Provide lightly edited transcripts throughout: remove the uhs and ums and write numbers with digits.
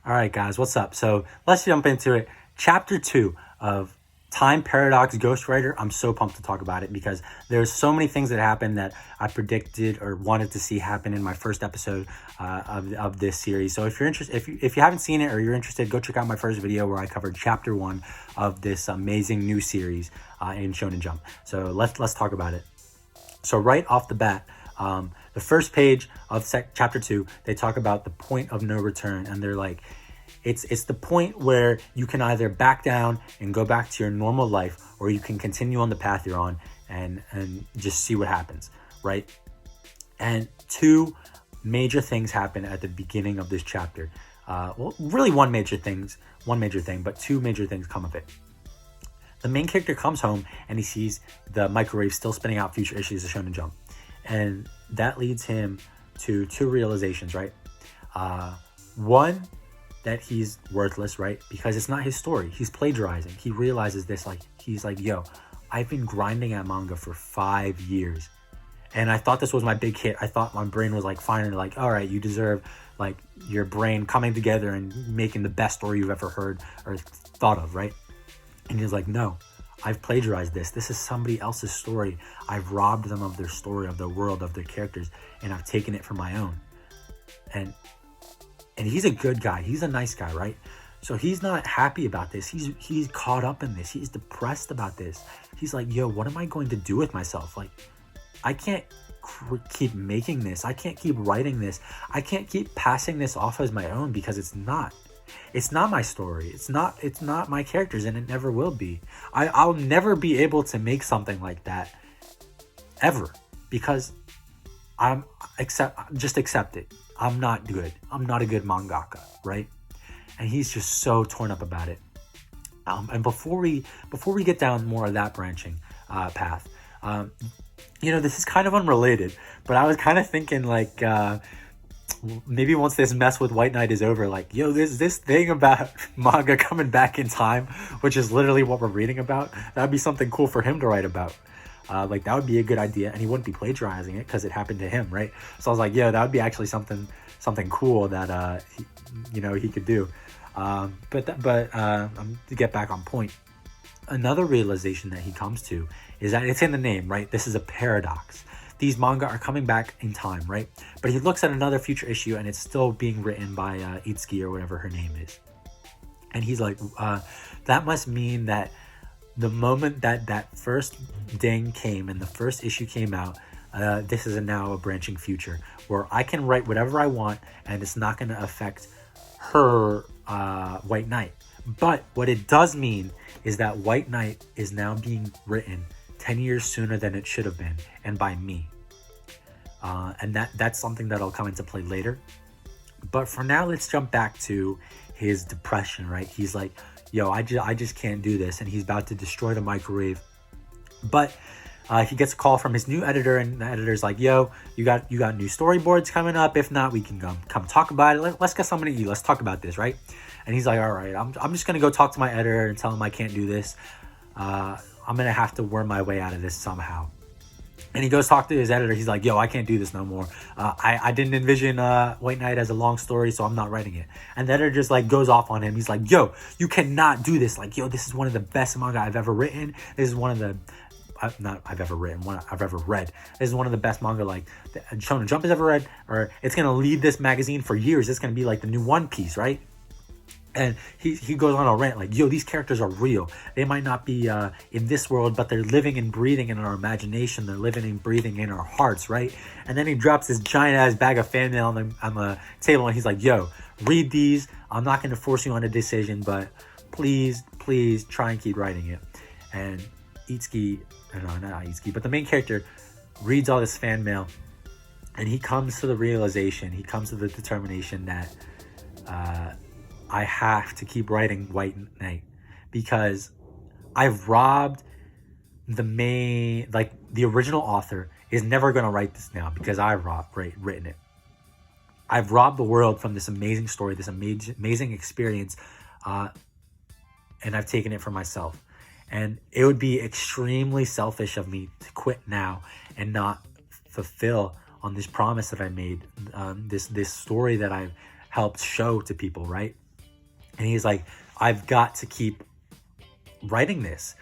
All right, guys, what's up? So let's jump into it. Chapter 2 of Time Paradox Ghostwriter. I'm so pumped to talk about it because there's so many things that happened that I predicted or wanted to see happen in my first episode of this series. So if you're interested, if you haven't seen it or you're interested, go check out my first video where I covered Chapter 1 of this amazing new series in Shonen Jump. So let's talk about it. So right off the bat, the first page of chapter 2, they talk about the point of no return, and they're like, it's the point where you can either back down and go back to your normal life, or you can continue on the path you're on and just see what happens, right? And two major things happen at the beginning of this chapter. Well, really one major thing, but two major things come of it. The main character comes home and he sees the microwave still spinning out future issues of Shonen Jump. And that leads him to two realizations, right? One, that he's worthless, right? Because it's not his story. He's plagiarizing. He realizes this, he's like, yo, I've been grinding at manga for 5 years. And I thought this was my big hit. I thought my brain was finally all right, you deserve your brain coming together and making the best story you've ever heard or thought of, right? And he's like, no, I've plagiarized this. This is somebody else's story. I've robbed them of their story, of their world, of their characters, and I've taken it for my own. And he's a good guy. He's a nice guy, right? So he's not happy about this. He's caught up in this. He's depressed about this. He's like, yo, what am I going to do with myself? I can't keep making this. I can't keep writing this. I can't keep passing this off as my own because it's not. It's not my story. It's not my characters, and it never will be. I'll never be able to make something like that ever because just accept it. I'm not good. I'm not a good mangaka, right? And he's just so torn up about it. And before we get down more of that branching path, this is kind of unrelated, but I was kind of thinking maybe once this mess with White Knight is over, there's this thing about manga coming back in time, which is literally what we're reading about. That'd be something cool for him to write about. That would be a good idea, and he wouldn't be plagiarizing it because it happened to him, right? So I was like, yeah, that would be actually something cool that he could do. But to get back on point, another realization that he comes to is that it's in the name, right? This is a paradox. These manga are coming back in time, right? But he looks at another future issue and it's still being written by Itsuki or whatever her name is. And he's like, that must mean that the moment that first ding came and the first issue came out, this is now a branching future where I can write whatever I want and it's not going to affect her White Knight. But what it does mean is that White Knight is now being written 10 years sooner than it should have been, and by me. And that's something that'll come into play later. But for now, let's jump back to his depression, right? He's like, yo, I just can't do this. And he's about to destroy the microwave. But he gets a call from his new editor, and the editor's like, yo, you got new storyboards coming up. If not, we can come talk about it. Let's get something to eat. Let's talk about this, right? And he's like, all right, I'm just going to go talk to my editor and tell him I can't do this. I'm going to have to worm my way out of this somehow. And he goes talk to his editor. He's like, yo, I can't do this no more. I didn't envision White Knight as a long story, so I'm not writing it. And the editor just goes off on him. He's like, yo, you cannot do this. This is one of the best manga I've ever written. This is one of the... I've ever read. This is one of the best manga Shonen Jump has ever read. Or it's going to lead this magazine for years. It's going to be the new One Piece, right? And he goes on a rant yo, these characters are real. They might not be in this world, but they're living and breathing in our imagination. They're living and breathing in our hearts, right? And then he drops this giant-ass bag of fan mail on the table, and he's like, yo, read these. I'm not going to force you on a decision, but please try and keep writing it. And Itsuki, no, not Itsuki, but the main character reads all this fan mail, and he comes to the realization, he comes to the determination that I have to keep writing White Knight because I've robbed the original author is never going to write this now because I've written it. I've robbed the world from this amazing story, this amazing experience, and I've taken it for myself. And it would be extremely selfish of me to quit now and not fulfill on this promise that I made, this story that I've helped show to people, right? And he's like, I've got to keep writing this.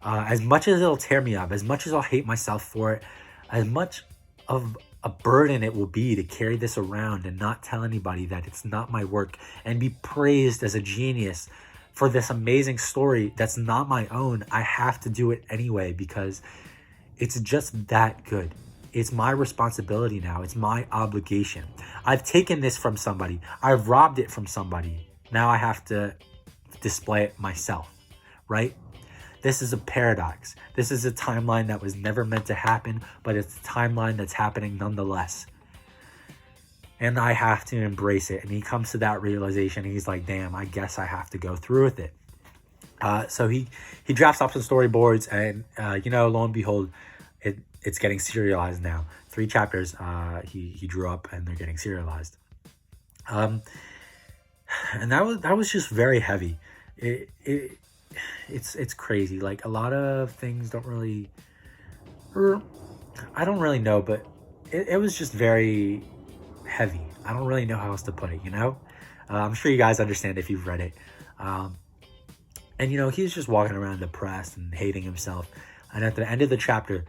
As much as it'll tear me up, as much as I'll hate myself for it, as much of a burden it will be to carry this around and not tell anybody that it's not my work and be praised as a genius for this amazing story that's not my own, I have to do it anyway because it's just that good. It's my responsibility now. It's my obligation. I've taken this from somebody. I've robbed it from somebody. Now I have to display it myself, right? This is a paradox. This is a timeline that was never meant to happen, but it's a timeline that's happening nonetheless. And I have to embrace it. And he comes to that realization. He's like, damn, I guess I have to go through with it. So he drafts up some storyboards and, lo and behold, it's getting serialized now. 3 chapters he drew up and they're getting serialized. And that was just very heavy. It's crazy. Like a lot of things don't really, I don't really know, but it was just very heavy. I don't really know how else to put it, I'm sure you guys understand if you've read it. And he's just walking around depressed and hating himself. And at the end of the chapter,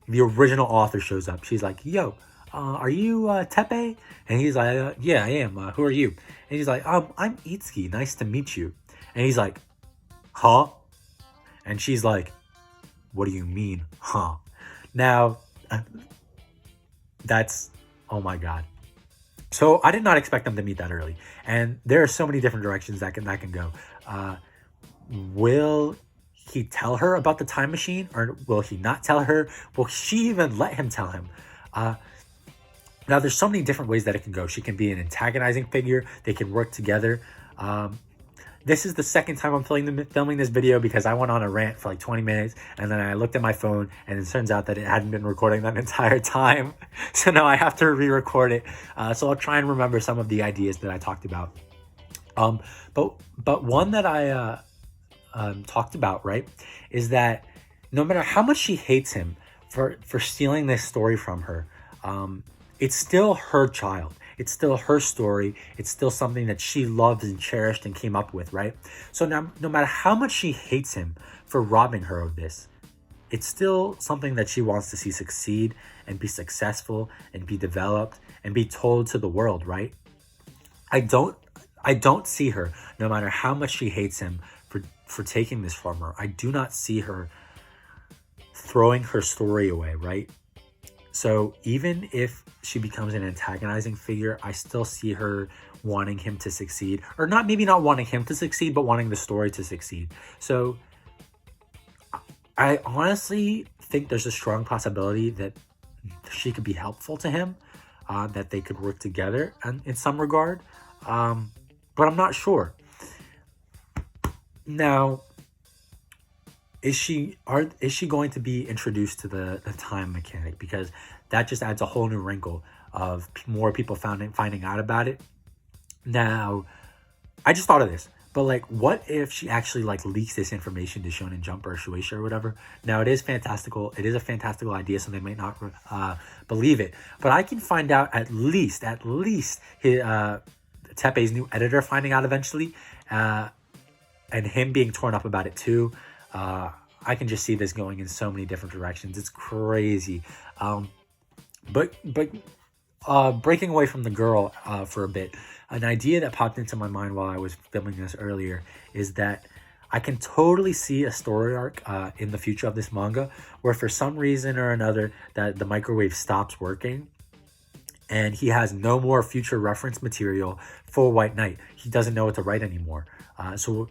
the original author shows up. She's like, yo, are you Tepe? And he's like, yeah, I am. Who are you? And he's like, I'm Itsuki. Nice to meet you. And he's like, huh? And she's like, what do you mean, huh? Now, that's, oh my God. So I did not expect them to meet that early. And there are so many different directions that can go. Will he tell her about the time machine, or will he not tell her? Will she even let him tell him? Now, there's so many different ways that it can go. She can be an antagonizing figure. They can work together. This is the second time I'm filming this video because I went on a rant for like 20 minutes and then I looked at my phone and it turns out that it hadn't been recording that entire time. So now I have to re-record it. So I'll try and remember some of the ideas that I talked about. But one that I talked about, right, is that no matter how much she hates him for stealing this story from her, it's still her child. It's still her story. It's still something that she loved and cherished and came up with, right? So now, no matter how much she hates him for robbing her of this, it's still something that she wants to see succeed and be successful and be developed and be told to the world, right? I don't see her, no matter how much she hates him for taking this from her. I do not see her throwing her story away, right? So even if she becomes an antagonizing figure, I still see her wanting him to succeed. Or maybe not wanting him to succeed, but wanting the story to succeed. So I honestly think there's a strong possibility that she could be helpful to him, that they could work together in some regard. But I'm not sure. Now, is she going to be introduced to the time mechanic? Because that just adds a whole new wrinkle of more people finding out about it. Now, I just thought of this, but like, what if she actually like leaks this information to Shonen Jump or Shueisha or whatever? Now, it is fantastical. It is a fantastical idea, so they might not believe it. But I can find out at least Tepe's new editor finding out eventually, and him being torn up about it too. I can just see this going in so many different directions. It's crazy. But breaking away from the girl for a bit, an idea that popped into my mind while I was filming this earlier is that I can totally see a story arc in the future of this manga where for some reason or another that the microwave stops working and he has no more future reference material for White Knight. He doesn't know what to write anymore. So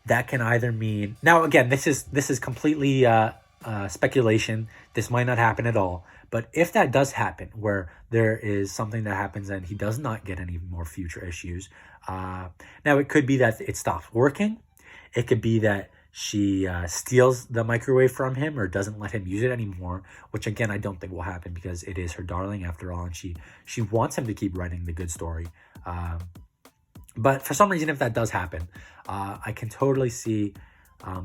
that can either mean, now again, this is completely speculation. This might not happen at all. But if that does happen, where there is something that happens and he does not get any more future issues, now it could be that it stops working. It could be that she steals the microwave from him or doesn't let him use it anymore, which again, I don't think will happen because it is her darling after all, and she wants him to keep writing the good story. But for some reason, if that does happen, I can totally see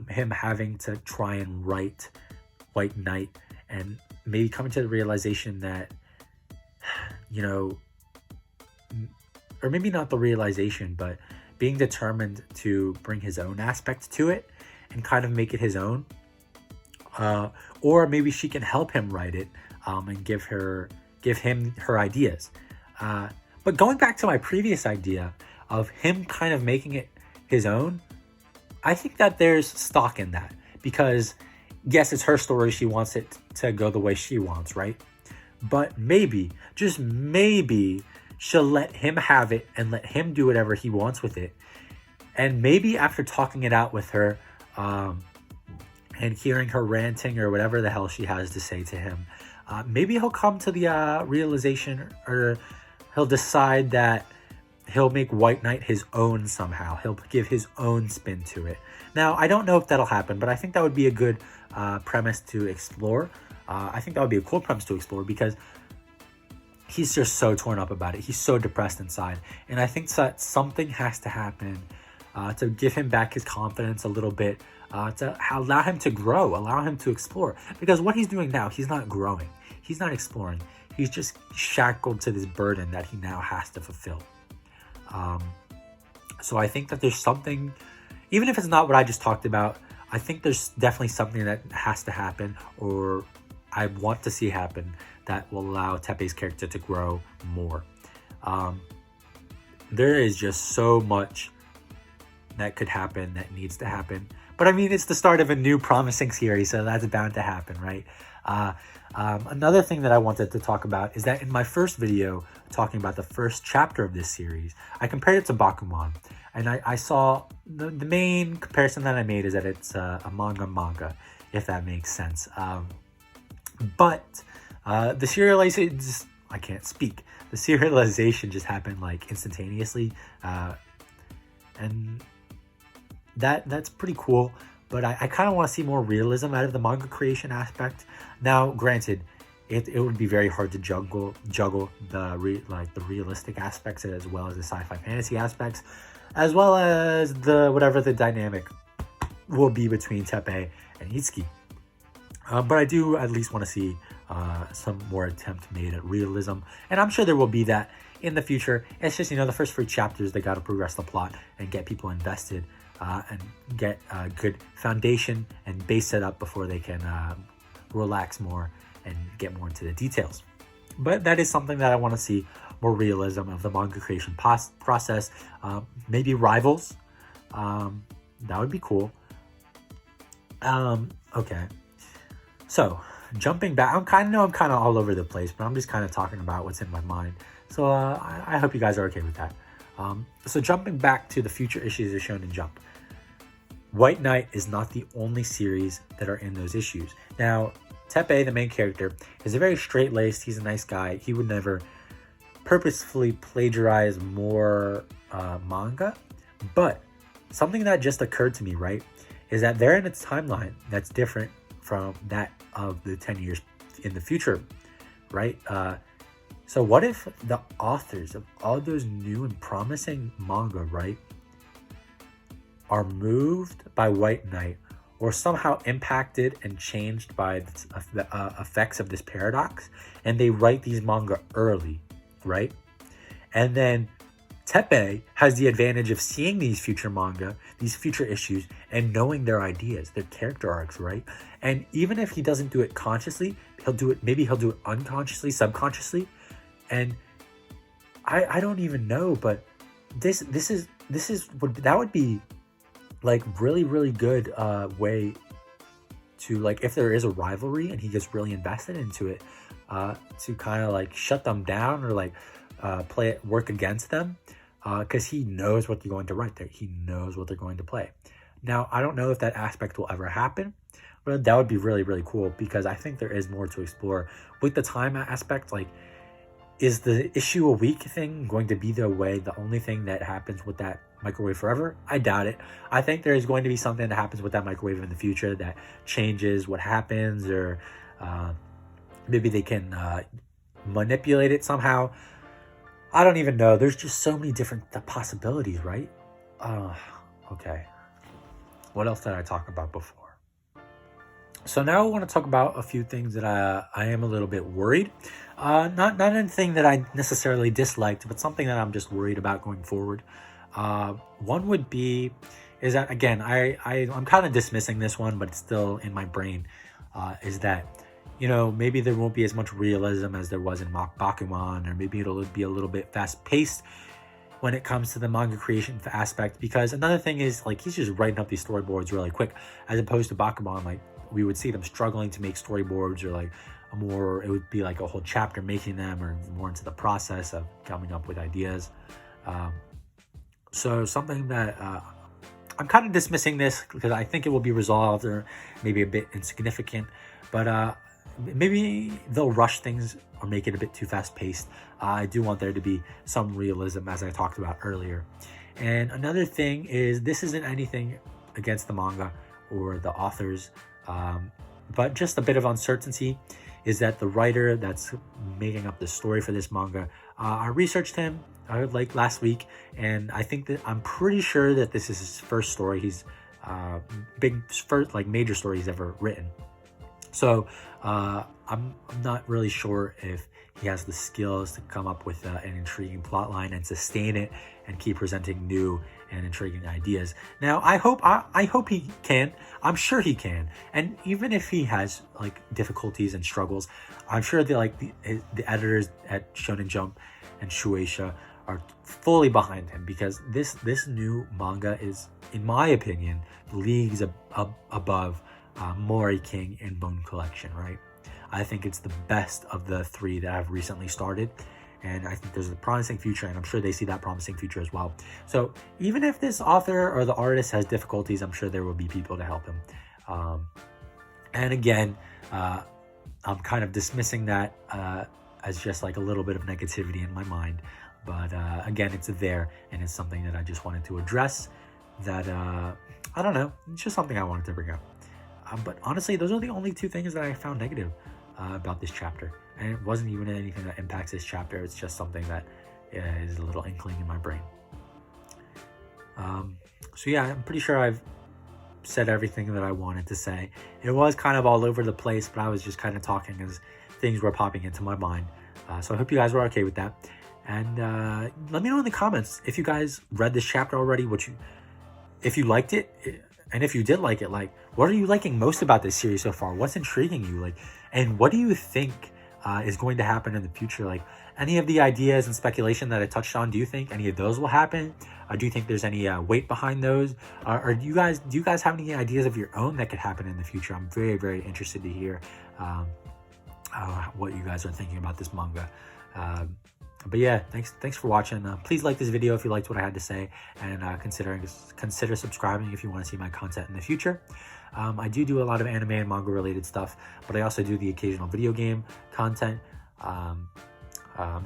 him having to try and write White Knight and maybe coming to the realization that, or maybe not the realization, but being determined to bring his own aspect to it and kind of make it his own. Or maybe she can help him write it and give him her ideas. But going back to my previous idea of him kind of making it his own, I think that there's stock in that, because yes, it's her story. She wants it to go the way she wants, right? But maybe, just maybe, she'll let him have it and let him do whatever he wants with it. And maybe after talking it out with her and hearing her ranting or whatever the hell she has to say to him, maybe he'll come to the realization, or he'll decide that he'll make White Knight his own somehow. He'll give his own spin to it. Now, I don't know if that'll happen, but I think that would be a good premise to explore. I think that would be a cool premise to explore, because he's just so torn up about it. He's so depressed inside. And I think that something has to happen to give him back his confidence a little bit, to allow him to grow, allow him to explore. Because what he's doing now, he's not growing. He's not exploring. He's just shackled to this burden that he now has to fulfill. So I think that there's something, even if it's not what I just talked about, I think there's definitely something that has to happen, or I want to see happen, that will allow Teppei's character to grow more. There is just so much that could happen, that needs to happen. But I mean, it's the start of a new promising series, so that's bound to happen, right? Another thing that I wanted to talk about is that in my first video talking about the first chapter of this series, I compared it to Bakuman. And I saw the main comparison that I made is that it's a manga, if that makes sense. But the serialization, I can't speak. The serialization just happened like instantaneously. And that's pretty cool. But I kind of want to see more realism out of the manga creation aspect. Now, granted, it would be very hard to juggle the realistic aspects as well as the sci-fi fantasy aspects, as well as whatever the dynamic will be between Teppei and Itsuki. But I do at least want to see some more attempt made at realism, and I'm sure there will be that in the future. It's just, the first 3 chapters, they got to progress the plot and get people invested. And get a good foundation and base set up before they can relax more and get more into the details. But that is something that I want to see, more realism of the manga creation process. Maybe rivals. That would be cool. Okay. So, jumping back, I'm kind of all over the place, but I'm just kind of talking about what's in my mind. So I hope you guys are okay with that. So jumping back to the future issues of Shonen Jump. White Knight is not the only series that are in those issues. Now, Teppei, the main character, is a very straight-laced, he's a nice guy. He would never purposefully plagiarize more manga. But something that just occurred to me, right, is that they're in a timeline that's different from that of the 10 years in the future, right? So what if the authors of all those new and promising manga, right, are moved by White Knight, or somehow impacted and changed by the effects of this paradox, and they write these manga early, right? And then Teppei has the advantage of seeing these future manga, these future issues, and knowing their ideas, their character arcs, right? And even if he doesn't do it consciously, maybe he'll do it unconsciously, subconsciously. And I don't even know, but this would be like really good way to, like, if there is a rivalry and he gets really invested into it, to kind of like shut them down, or like work against them, because he knows what they're going to write there. He knows what they're going to play. Now, I don't know if that aspect will ever happen, but that would be really cool, because I think there is more to explore with the time aspect. Like, is the issue a week thing going to be the only thing that happens with that microwave forever? I doubt it. I think there is going to be something that happens with that microwave in the future that changes what happens, or maybe they can manipulate it somehow. I don't even know. There's just so many different possibilities, right? Okay. What else did I talk about before? So now I want to talk about a few things that I am a little bit worried. Not anything that I necessarily disliked, but something that I'm just worried about going forward. One would be is that, again, I'm kind of dismissing this one, but it's still in my brain. Is that, maybe there won't be as much realism as there was in Bakuman, or maybe it'll be a little bit fast paced when it comes to the manga creation aspect. Because another thing is, like, he's just writing up these storyboards really quick, as opposed to Bakuman. Like, we would see them struggling to make storyboards, or like it would be like a whole chapter making them, or more into the process of coming up with ideas. So something that I'm kind of dismissing this, because I think it will be resolved, or maybe a bit insignificant, but maybe they'll rush things or make it a bit too fast paced. I do want there to be some realism, as I talked about earlier. And another thing is, this isn't anything against the manga or the authors, but just a bit of uncertainty is that the writer that's making up the story for this manga, I researched him like last week, and I'm pretty sure that this is his first story. He's first like major story he's ever written. So I'm not really sure if he has the skills to come up with an intriguing plot line and sustain it and keep presenting new and intriguing ideas. Now, I hope he can. I'm sure he can. And even if he has like difficulties and struggles, I'm sure the editors at Shonen Jump and Shueisha are fully behind him, because this new manga is, in my opinion, leagues above Mori King and Bone Collection, right? I think it's the best of the three that I've recently started, and I think there's a promising future, and I'm sure they see that promising future as well. So even if this author or the artist has difficulties, I'm sure there will be people to help him. And again, I'm kind of dismissing that as just like a little bit of negativity in my mind. But again, it's there, and it's something that I just wanted to address. That, I don't know, it's just something I wanted to bring up. But honestly, those are the only two things that I found negative about this chapter. And it wasn't even anything that impacts this chapter. It's just something that is a little inkling in my brain. So yeah, I'm pretty sure I've said everything that I wanted to say. It was kind of all over the place, but I was just kind of talking as things were popping into my mind. So I hope you guys were okay with that. And let me know in the comments if you guys read this chapter already, if you liked it, and if you did like it, like, what are you liking most about this series so far? What's intriguing you? Like, and what do you think is going to happen in the future? Like, any of the ideas and speculation that I touched on, do you think any of those will happen? Do you think there's any weight behind those? Or do you guys have any ideas of your own that could happen in the future? I'm very, very interested to hear what you guys are thinking about this manga. But yeah, thanks for watching. Please like this video if you liked what I had to say, and consider subscribing if you want to see my content in the future. I do a lot of anime and manga related stuff, but I also do the occasional video game content. I'm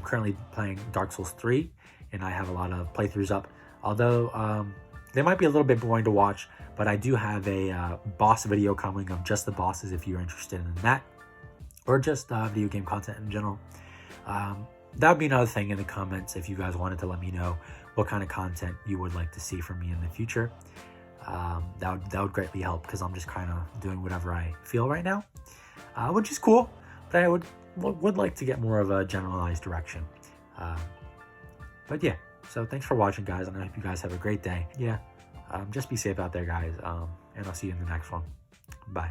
currently playing Dark Souls 3, and I have a lot of playthroughs up. Although they might be a little bit boring to watch, but I do have a boss video coming of just the bosses if you're interested in that, or just video game content in general. That would be another thing in the comments if you guys wanted to let me know what kind of content you would like to see from me in the future. That would greatly help, because I'm just kind of doing whatever I feel right now, which is cool, but I would like to get more of a generalized direction. But yeah, so thanks for watching, guys, and I hope you guys have a great day. Yeah, just be safe out there, guys, and I'll see you in the next one. Bye.